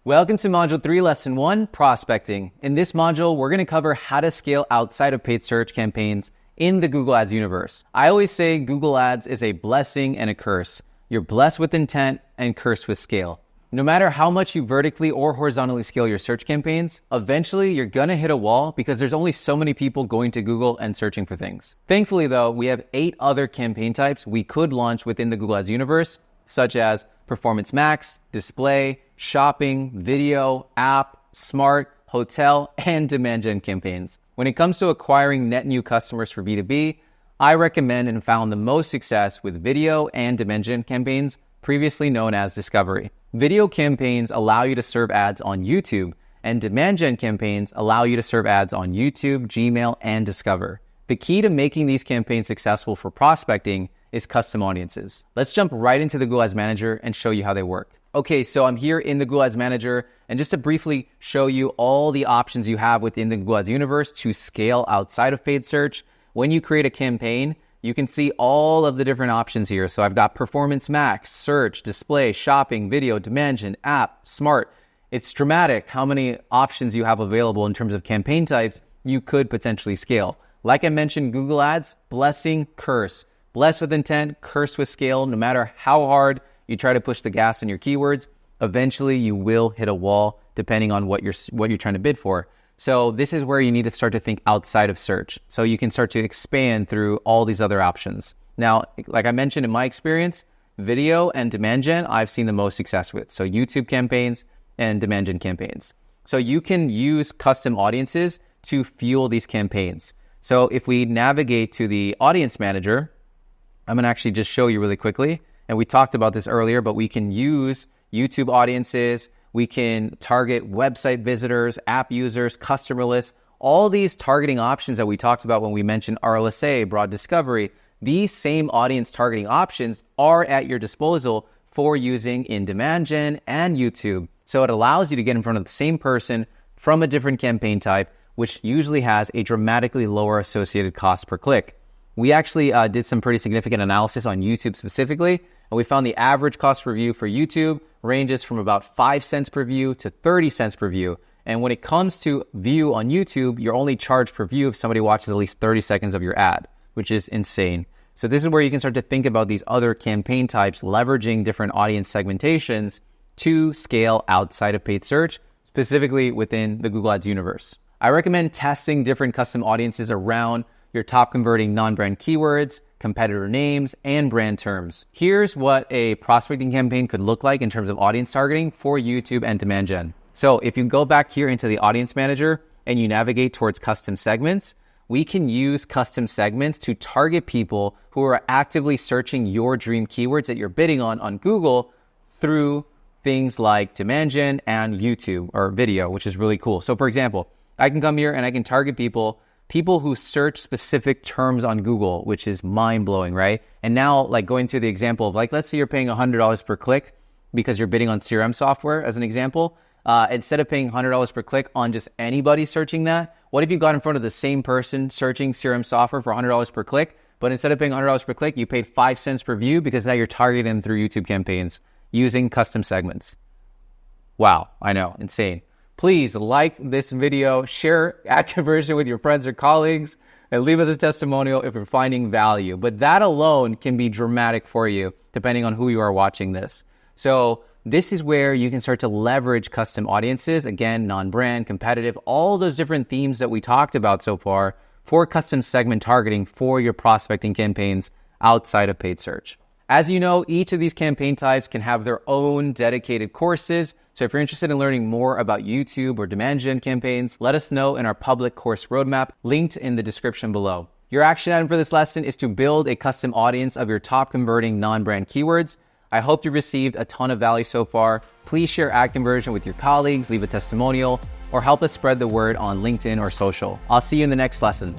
Welcome to Module 3, Lesson 1, Prospecting. In this module, we're going to cover how to scale outside of paid search campaigns in the Google Ads universe. I always say Google Ads is a blessing and a curse. You're blessed with intent and cursed with scale. No matter how much you vertically or horizontally scale your search campaigns, eventually you're going to hit a wall because there's only so many people going to Google and searching for things. Thankfully, though, we have 8 other campaign types we could launch within the Google Ads universe, such as Performance Max, Display, Shopping, Video, App, Smart, Hotel, and Demand Gen campaigns. When it comes to acquiring net new customers for B2B, I recommend and found the most success with video and Demand Gen campaigns, previously known as Discovery. Video campaigns allow you to serve ads on YouTube, and Demand Gen campaigns allow you to serve ads on YouTube, Gmail, and Discover. The key to making these campaigns successful for prospecting is custom audiences. Let's jump right into the Google Ads Manager and show you how they work. Okay, so I'm here in the Google Ads Manager, and just to briefly show you all the options you have within the Google Ads universe to scale outside of paid search. When you create a campaign, you can see all of the different options here. So I've got Performance Max, Search, Display, Shopping, Video, Demand Gen, App, Smart. It's dramatic how many options you have available in terms of campaign types you could potentially scale. Like I mentioned, Google Ads, blessing, curse. Blessed with intent, cursed with scale. No matter how hard you try to push the gas on your keywords, eventually you will hit a wall depending on what you're trying to bid for. So this is where you need to start to think outside of search. So you can start to expand through all these other options. Now, like I mentioned in my experience, video and Demand Gen, I've seen the most success with. So YouTube campaigns and Demand Gen campaigns. So you can use custom audiences to fuel these campaigns. So if we navigate to the Audience Manager, I'm going to actually just show you really quickly. And we talked about this earlier, but we can use YouTube audiences. We can target website visitors, app users, customer lists, all these targeting options that we talked about when we mentioned RLSA, broad discovery. These same audience targeting options are at your disposal for using in Demand Gen and YouTube. So it allows you to get in front of the same person from a different campaign type, which usually has a dramatically lower associated cost per click. We actually did some pretty significant analysis on YouTube specifically, and we found the average cost per view for YouTube ranges from about 5 cents per view to 30 cents per view. And when it comes to view on YouTube, you're only charged per view if somebody watches at least 30 seconds of your ad, which is insane. So this is where you can start to think about these other campaign types, leveraging different audience segmentations to scale outside of paid search, specifically within the Google Ads universe. I recommend testing different custom audiences around your top converting non-brand keywords, competitor names, and brand terms. Here's what a prospecting campaign could look like in terms of audience targeting for YouTube and Demand Gen. So if you go back here into the Audience Manager and you navigate towards custom segments, we can use custom segments to target people who are actively searching your dream keywords that you're bidding on Google through things like Demand Gen and YouTube or video, which is really cool. So for example, I can come here and I can target people who search specific terms on Google, which is mind-blowing, right? And now, like going through the example of like, let's say you're paying $100 per click because you're bidding on CRM software as an example. Instead of paying $100 per click on just anybody searching that, what if you got in front of the same person searching CRM software for $100 per click, but instead of paying $100 per click, you paid 5 cents per view because now you're targeting them through YouTube campaigns using custom segments. Wow, I know, insane. Please like this video, share AdConversion with your friends or colleagues, and leave us a testimonial if you're finding value. But that alone can be dramatic for you, depending on who you are watching this. So this is where you can start to leverage custom audiences, again, non-brand, competitive, all those different themes that we talked about so far for custom segment targeting for your prospecting campaigns outside of paid search. As you know, each of these campaign types can have their own dedicated courses. So if you're interested in learning more about YouTube or Demand Gen campaigns, let us know in our public course roadmap linked in the description below. Your action item for this lesson is to build a custom audience of your top converting non-brand keywords. I hope you received a ton of value so far. Please share AdConversion with your colleagues, leave a testimonial, or help us spread the word on LinkedIn or social. I'll see you in the next lesson.